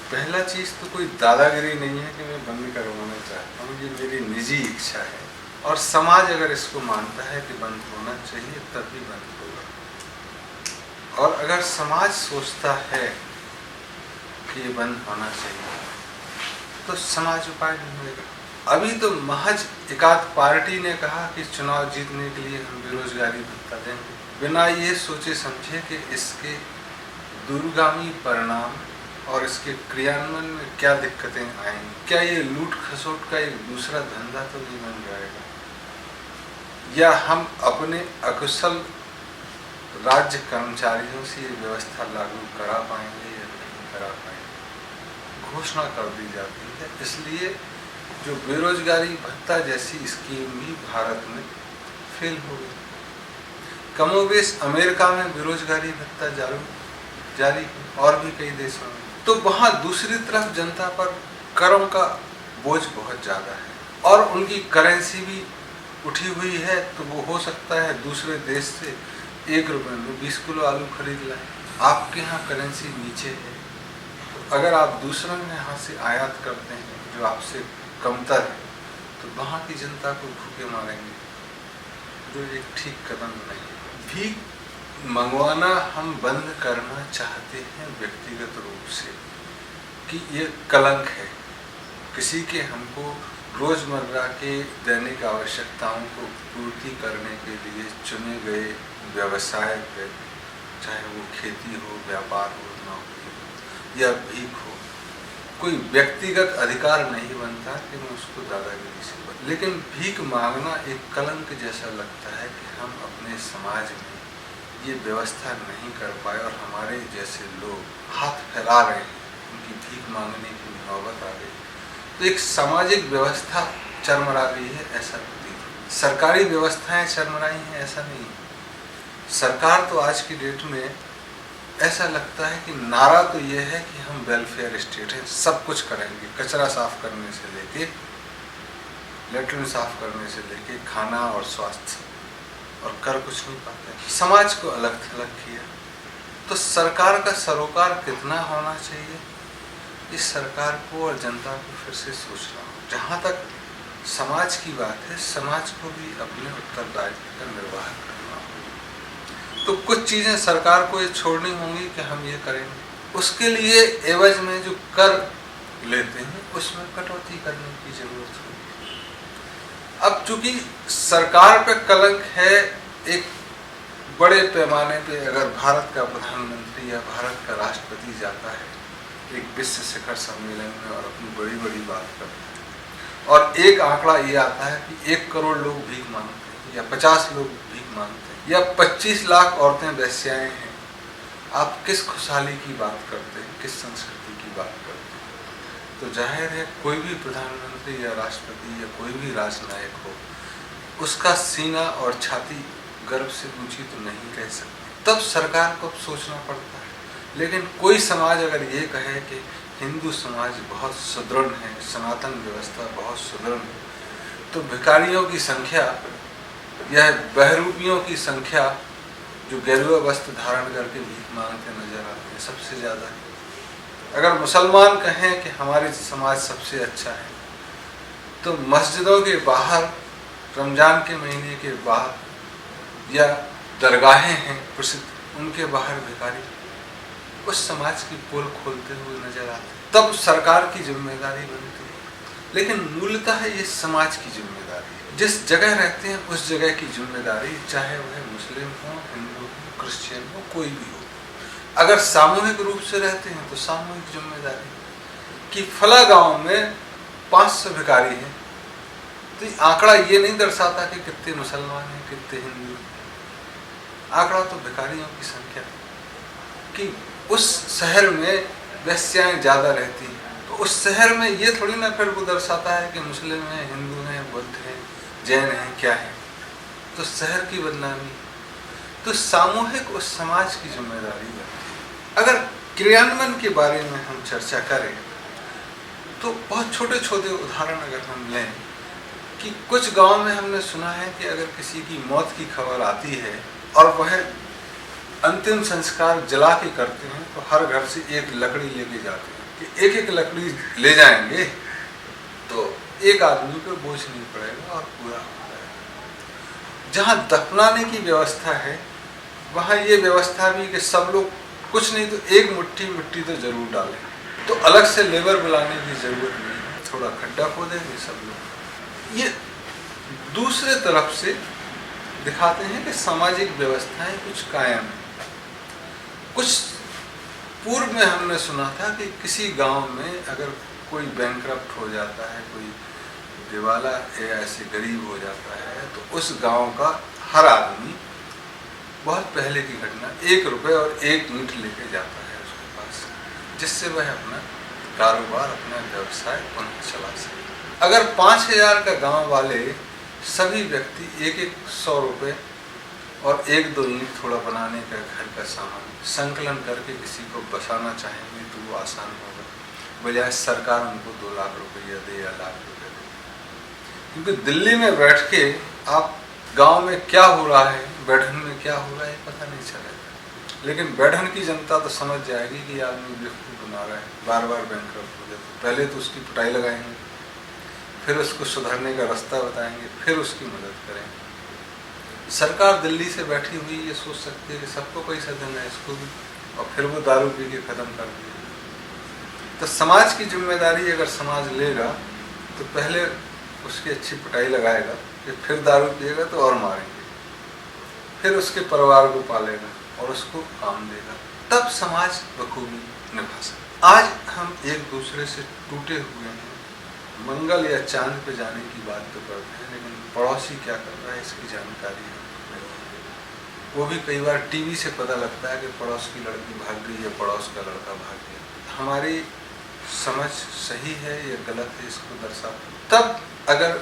पहला चीज़ तो कोई दादागिरी नहीं है कि मैं बंद करवाना चाहता हूँ, ये मेरी निजी इच्छा है और समाज अगर इसको मानता है कि बंद होना चाहिए तब भी बंद होगा। और अगर समाज सोचता है कि ये बंद होना चाहिए तो समाज उपाय ढूंढेगा। अभी तो महज एकाध पार्टी ने कहा कि चुनाव जीतने के लिए हम बेरोजगारी भत्ता देंगे, बिना ये सोचे समझे कि इसके दूरगामी परिणाम और इसके क्रियान्वयन में क्या दिक्कतें आएंगी। क्या ये लूट खसोट का एक दूसरा धंधा तो नहीं बन जाएगा, या हम अपने अकुशल राज्य कर्मचारियों से ये व्यवस्था लागू करा पाएंगे या नहीं करा पाएंगे। घोषणा कर दी जाती है, इसलिए जो बेरोजगारी भत्ता जैसी स्कीम भी भारत में फेल हो गई। कमोबेश अमेरिका में बेरोजगारी भत्ता जारी है और भी कई देशों में। तो वहाँ दूसरी तरफ जनता पर करों का बोझ बहुत ज़्यादा है और उनकी करेंसी भी उठी हुई है, तो वो हो सकता है दूसरे देश से 1 रुपये में 20 किलो आलू खरीद लाएं। आपके यहाँ करेंसी नीचे है, तो अगर आप दूसरों के यहाँ से आयात करते हैं जो आपसे कमतर है, तो वहाँ की जनता को भूखे मारेंगे, जो एक ठीक कदम नहीं है। भीख मंगवाना हम बंद करना चाहते हैं व्यक्तिगत रूप से कि ये कलंक है। किसी के हमको रोज़मर्रा के दैनिक आवश्यकताओं को पूर्ति करने के लिए चुने गए व्यवसाय पे, चाहे वो खेती हो, व्यापार हो, नौकरी हो या भीख हो, कोई व्यक्तिगत अधिकार नहीं बनता कि मैं उसको दादागिरी से बन। लेकिन भीख मांगना एक कलंक जैसा लगता है कि हम अपने समाज में ये व्यवस्था नहीं कर पाए और हमारे जैसे लोग हाथ फैला रहे हैं, उनकी भीख मांगने की नौबत आ गई, तो एक सामाजिक व्यवस्था चरमरा गई है ऐसा प्रतीत। सरकारी व्यवस्थाएं चरमराई हैं ऐसा नहीं। सरकार तो आज की डेट में ऐसा लगता है कि नारा तो ये है कि हम वेलफेयर स्टेट है, सब कुछ करेंगे, कचरा साफ करने से लेके लेटरिन साफ करने से लेके खाना और स्वास्थ्य, और कर कुछ नहीं पाते। समाज को अलग थलग किया। तो सरकार का सरोकार कितना होना चाहिए, इस सरकार को और जनता को फिर से सोचना हो। जहाँ तक समाज की बात है, समाज को भी अपने उत्तरदायित्व का निर्वाह करना हो। तो कुछ चीज़ें सरकार को ये छोड़नी होंगी कि हम ये करेंगे, उसके लिए एवज में जो कर लेते हैं उसमें कटौती करने की जरूरत होगी। अब चूंकि सरकार पे कलंक है, एक बड़े पैमाने पे अगर भारत का प्रधानमंत्री या भारत का राष्ट्रपति जाता है एक विश्व शिखर सम्मेलन में और अपनी बड़ी बड़ी बात करता है और एक आंकड़ा ये आता है कि 1 करोड़ लोग भीख मांगते हैं या 50 लोग भीख मांगते हैं या 25 लाख औरतें वेश्याएं हैं, आप किस खुशहाली की बात करते हैं, किस संस्कृति की बात करते हैं? तो जाहिर है कोई भी प्रधानमंत्री या राष्ट्रपति या कोई भी राजनायक हो, उसका सीना और छाती गर्व से ऊंची तो नहीं रह सकती। तब सरकार को सोचना पड़ता है। लेकिन कोई समाज अगर ये कहे कि हिंदू समाज बहुत सुदृढ़ है, सनातन व्यवस्था बहुत सुदृढ़ है, तो भिखारियों की संख्या या बहरूपियों की संख्या जो गेरुआ वस्त्र धारण करके भीख मांगते नजर आते हैं सबसे ज़्यादा है। अगर मुसलमान कहें कि हमारे समाज सबसे अच्छा है, तो मस्जिदों के बाहर रमज़ान के महीने के बाहर या दरगाहें हैं प्रसिद्ध, उनके बाहर भिखारी उस समाज की पोल खोलते हुए नजर आते हैं। तब सरकार की जिम्मेदारी बनती है। लेकिन मूलतः ये समाज की जिम्मेदारी है। जिस जगह रहते हैं उस जगह की जिम्मेदारी, चाहे वह मुस्लिम हो, हिंदू हो, क्रिश्चियन हो, कोई भी हो। अगर सामूहिक रूप से रहते हैं तो सामूहिक जिम्मेदारी कि फला गांव में 500 भिखारी हैं, तो आंकड़ा ये नहीं दर्शाता कि कितने मुसलमान हैं, कितने हिंदू हैं। आंकड़ा तो भिखारियों की संख्या कि उस शहर में वेश्याएं ज़्यादा रहती हैं, तो उस शहर में ये थोड़ी ना फिर वो दर्शाता है कि मुस्लिम हैं, हिंदू हैं, बुद्ध हैं, जैन हैं, क्या है। तो शहर की बदनामी, तो सामूहिक उस समाज की जिम्मेदारी बनती है। अगर क्रियान्वयन के बारे में हम चर्चा करें तो बहुत छोटे छोटे उदाहरण अगर हम लें कि कुछ गांव में हमने सुना है कि अगर किसी की मौत की खबर आती है और वह अंतिम संस्कार जला के करते हैं तो हर घर से एक लकड़ी लेके जाते हैं कि एक एक लकड़ी ले जाएंगे तो एक आदमी पे बोझ नहीं पड़ेगा और पूरा हो जाएगा। जहाँ दफनाने की व्यवस्था है वहाँ ये व्यवस्था भी कि सब लोग कुछ नहीं तो एक मुट्ठी मिट्टी तो जरूर डालें, तो अलग से लेबर बुलाने की जरूरत नहीं है, थोड़ा खड्डा खोदेंगे सब लोग। ये दूसरे तरफ से दिखाते हैं कि सामाजिक व्यवस्थाएं कुछ कायम है। कुछ पूर्व में हमने सुना था कि किसी गांव में अगर कोई बैंकरप्ट हो जाता है, कोई दिवाला या ऐसे गरीब हो जाता है, तो उस गांव का हर आदमी, बहुत पहले की घटना, 1 रुपये और 1 ईंट लेके जाता है उसके पास, जिससे वह अपना कारोबार, अपना व्यवसाय पुनः चला सके। अगर 5000 का गांव वाले सभी व्यक्ति 1-1 100 रुपये और 1-2 ईंट थोड़ा बनाने का घर का सामान संकलन करके किसी को बसाना चाहेंगे तो वो आसान होगा, बजाय सरकार उनको 2 लाख रुपया दे या लाख रुपये दे। क्योंकि दिल्ली में बैठ के आप गांव में क्या हो रहा है, बैठन में क्या हो रहा है पता नहीं चलेगा, लेकिन बैठन की जनता तो समझ जाएगी कि आदमी बेवकूफ़ बना रहा है, बार बार बैंकरप्ट हो जाए। तो पहले तो उसकी पिटाई लगाएंगे, फिर उसको सुधरने का रास्ता बताएंगे, फिर उसकी मदद करेंगे। सरकार दिल्ली से बैठी हुई ये सोच सकती है कि सबको पैसा देना है इसको भी, और फिर वो दारू पी के ख़त्म कर दिए। तो समाज की जिम्मेदारी अगर समाज लेगा तो पहले उसकी अच्छी पिटाई लगाएगा, फिर दारू पिएगा तो और मारेंगे, फिर उसके परिवार को पालेगा और उसको काम देगा, तब समाज बखूबी निभा सकता। आज हम एक दूसरे से टूटे हुए हैं, मंगल या चांद पे जाने की बात तो करते हैं, लेकिन पड़ोसी क्या कर रहा है इसकी जानकारी नहीं। वो भी कई बार टीवी से पता लगता है कि पड़ोस की लड़की भाग गई या पड़ोस का लड़का भाग गया। हमारी समझ सही है या गलत है इसको दर्शाता। तब अगर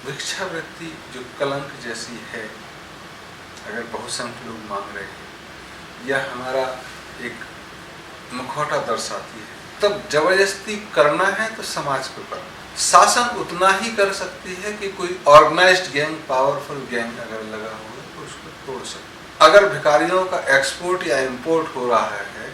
भिक्षावृत्ति जो कलंक जैसी है, अगर बहुसंख्य लोग मांग रहे हैं, या हमारा एक मुखौटा दर्शाती है, तब जबरदस्ती करना है तो समाज को करना। शासन उतना ही कर सकती है कि कोई ऑर्गेनाइज्ड गैंग, पावरफुल गैंग अगर लगा हुआ तो उसको तोड़ सकते। अगर भिखारियों का एक्सपोर्ट या इंपोर्ट हो रहा है,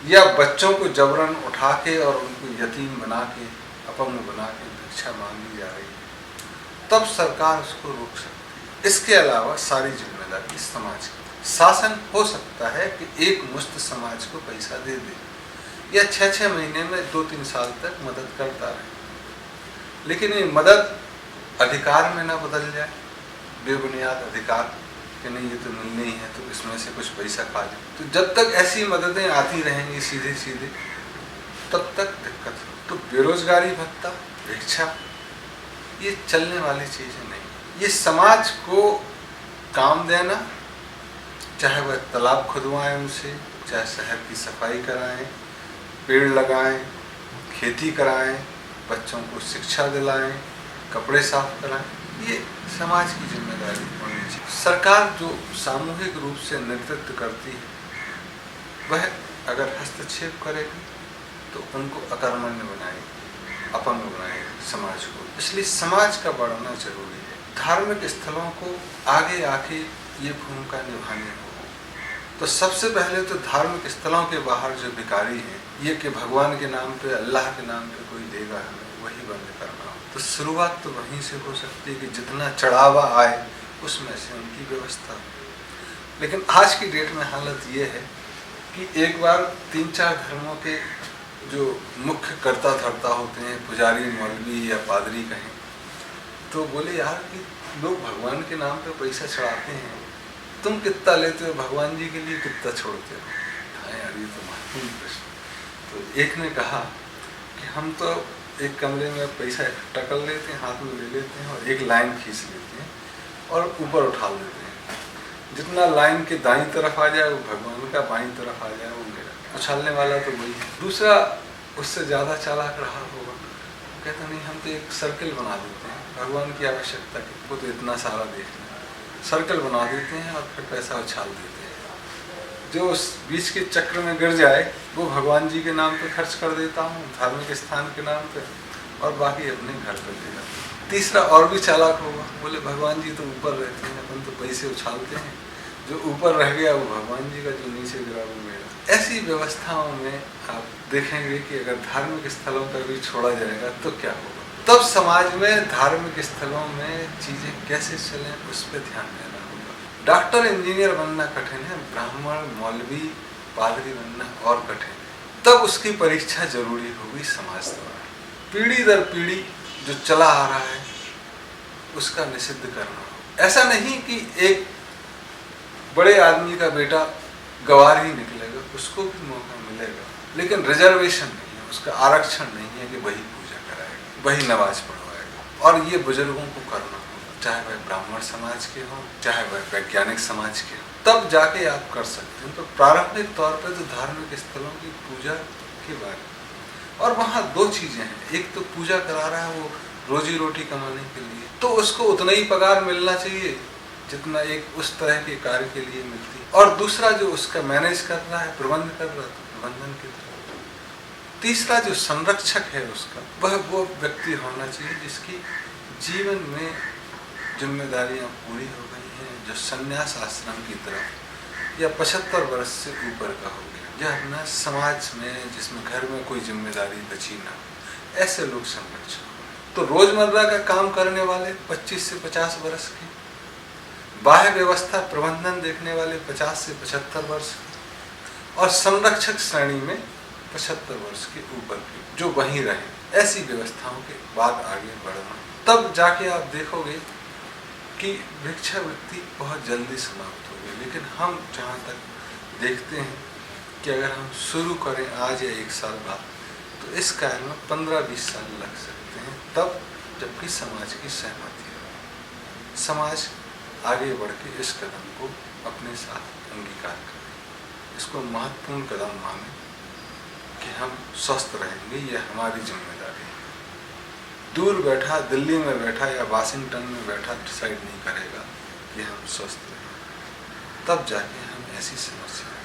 या बच्चों को जबरन उठा के और उनको यतीम बना के, अपंग बना के भिक्षा मांगी जा रही है, तब सरकार उसको रोक सकती है। इसके अलावा सारी जिम्मेदारी समाज की। शासन हो सकता है कि एक मुश्त समाज को पैसा दे दे, या 6-6 महीने में 2-3 साल तक मदद करता रहे, लेकिन ये मदद अधिकार में ना बदल जाए, बेबुनियाद अधिकार कि नहीं ये तो मिलनी ही है तो इसमें से कुछ पैसा खा जाए। तो जब तक ऐसी मददें आती रहेंगी सीधे सीधे, तब तक दिक्कत हो। तो बेरोजगारी भत्ता, भिक्षा, ये चलने वाली चीज़ें नहीं। ये समाज को काम देना, चाहे वह तालाब खुदवाएं उनसे, चाहे शहर की सफाई कराएं, पेड़ लगाएं, खेती कराएं, बच्चों को शिक्षा दिलाएं, कपड़े साफ कराएं, ये समाज की जिम्मेदारी होनी चाहिए। सरकार जो सामूहिक रूप से नेतृत्व करती है, वह अगर हस्तक्षेप करेगी तो उनको अकर्मण्य बनाएगी, अपंग बनाएगी समाज को। इसलिए समाज का बढ़ना जरूरी है। धार्मिक स्थलों को आगे आके ये भूमिका निभानी हो, तो सबसे पहले तो धार्मिक स्थलों के बाहर जो भिखारी हैं, ये कि भगवान के नाम पे, अल्लाह के नाम पे कोई देगा हमें, वही बंद करना हो। तो शुरुआत तो वहीं से हो सकती है कि जितना चढ़ावा आए उसमें से उनकी व्यवस्था हो। लेकिन आज की डेट में हालत ये है कि एक बार 3-4 धर्मों के जो मुख्य कर्ता धर्ता होते हैं, पुजारी, मौलवी या पादरी कहें, तो बोले यार कि लोग भगवान के नाम पे पैसा चढ़ाते हैं, तुम कितना लेते हो भगवान जी के लिए, कितना छोड़ते हो? हाँ यार, ये तो महत्वपूर्ण प्रश्न। तो एक ने कहा कि हम तो एक कमरे में पैसा इकट्ठा कर लेते हैं, हाथ में ले लेते हैं और एक लाइन खींच लेते हैं और ऊपर उठा लेते हैं। जितना लाइन के दाईं तरफ आ जाए वो भगवान का, बाईं तरफ आ जाए वो मेरा। उछालने वाला तो वही है। दूसरा उससे ज़्यादा चालाक रहा होगा, कहता नहीं हम तो एक सर्कल बना देते हैं, भगवान की आवश्यकता है, वो तो इतना सारा देखना, सर्कल बना देते हैं और फिर पैसा उछाल देते हैं। जो उस बीच के चक्र में गिर जाए वो भगवान जी के नाम पे खर्च कर देता हूँ, धार्मिक स्थान के नाम पे, और बाकी अपने घर पे ले जाता हूँ। तीसरा और भी चालाक होगा, बोले भगवान जी तो ऊपर रहते हैं, अपन तो पैसे उछालते हैं, जो ऊपर रह गया वो भगवान जी का, जो नीचे गिरा वो मेरा। ऐसी व्यवस्थाओं में आप देखेंगे कि अगर धार्मिक स्थलों पर भी छोड़ा जाएगा तो क्या होगा। तब समाज में धार्मिक स्थलों में चीजें कैसे चलें उस पर ध्यान देना होगा। डॉक्टर इंजीनियर बनना कठिन है, ब्राह्मण मौलवी पादरी बनना और कठिन है। तब उसकी परीक्षा जरूरी होगी समाज द्वारा। पीढ़ी दर पीढ़ी जो चला आ रहा है उसका निषिद्ध करना हो। ऐसा नहीं कि एक बड़े आदमी का बेटा गवार ही निकलेगा, उसको भी मौका मिलेगा, लेकिन रिजर्वेशन नहीं है, उसका आरक्षण नहीं है कि वही पूजा कराएगा, वही नमाज पढ़वाएगा। और ये बुजुर्गों को करना होगा, चाहे वह ब्राह्मण समाज के हों, चाहे वह वैज्ञानिक समाज के हों, तब जाके आप कर सकते हैं। तो प्रारंभिक तौर पर तो धार्मिक स्थलों की पूजा के बारे में, और वहाँ दो चीजें हैं, एक तो पूजा करा रहा है वो रोजी रोटी कमाने के लिए, तो उसको उतना ही पगार मिलना चाहिए जितना एक उस तरह के कार्य के लिए मिलती है, और दूसरा जो उसका मैनेज कर रहा है, प्रबंध कर रहा है, प्रबंधन की तरह। तीसरा जो संरक्षक है उसका, वह वो व्यक्ति होना चाहिए जिसकी जीवन में जिम्मेदारियां पूरी हो गई हैं, जो संन्यास आश्रम की तरफ या 75 वर्ष से ऊपर का हो गया, या अपना समाज में जिसमें घर में कोई जिम्मेदारी बची ना, ऐसे लोग संरक्षक। तो रोजमर्रा का काम करने वाले 25 से 50 वर्ष के, बाह्य व्यवस्था प्रबंधन देखने वाले 50 से 75 वर्ष, और संरक्षक श्रेणी में 75 वर्ष के ऊपर के जो वहीं रहे। ऐसी व्यवस्थाओं के बाद आगे बढ़ना, तब जाके आप देखोगे कि भिक्षावृत्ति बहुत जल्दी समाप्त होगी। लेकिन हम जहाँ तक देखते हैं कि अगर हम शुरू करें आज या 1 साल बाद, तो इस कार्य में 15-20 साल लग सकते हैं, तब जबकि समाज की सहमति हो, समाज आगे बढ़ के इस कदम को अपने साथ अंगीकार करें, इसको महत्वपूर्ण कदम माने कि हम स्वस्थ रहेंगे, ये हमारी जिम्मेदारी है। दूर बैठा, दिल्ली में बैठा या वाशिंगटन में बैठा डिसाइड नहीं करेगा कि हम स्वस्थ रहें, तब जाके हम ऐसी समस्या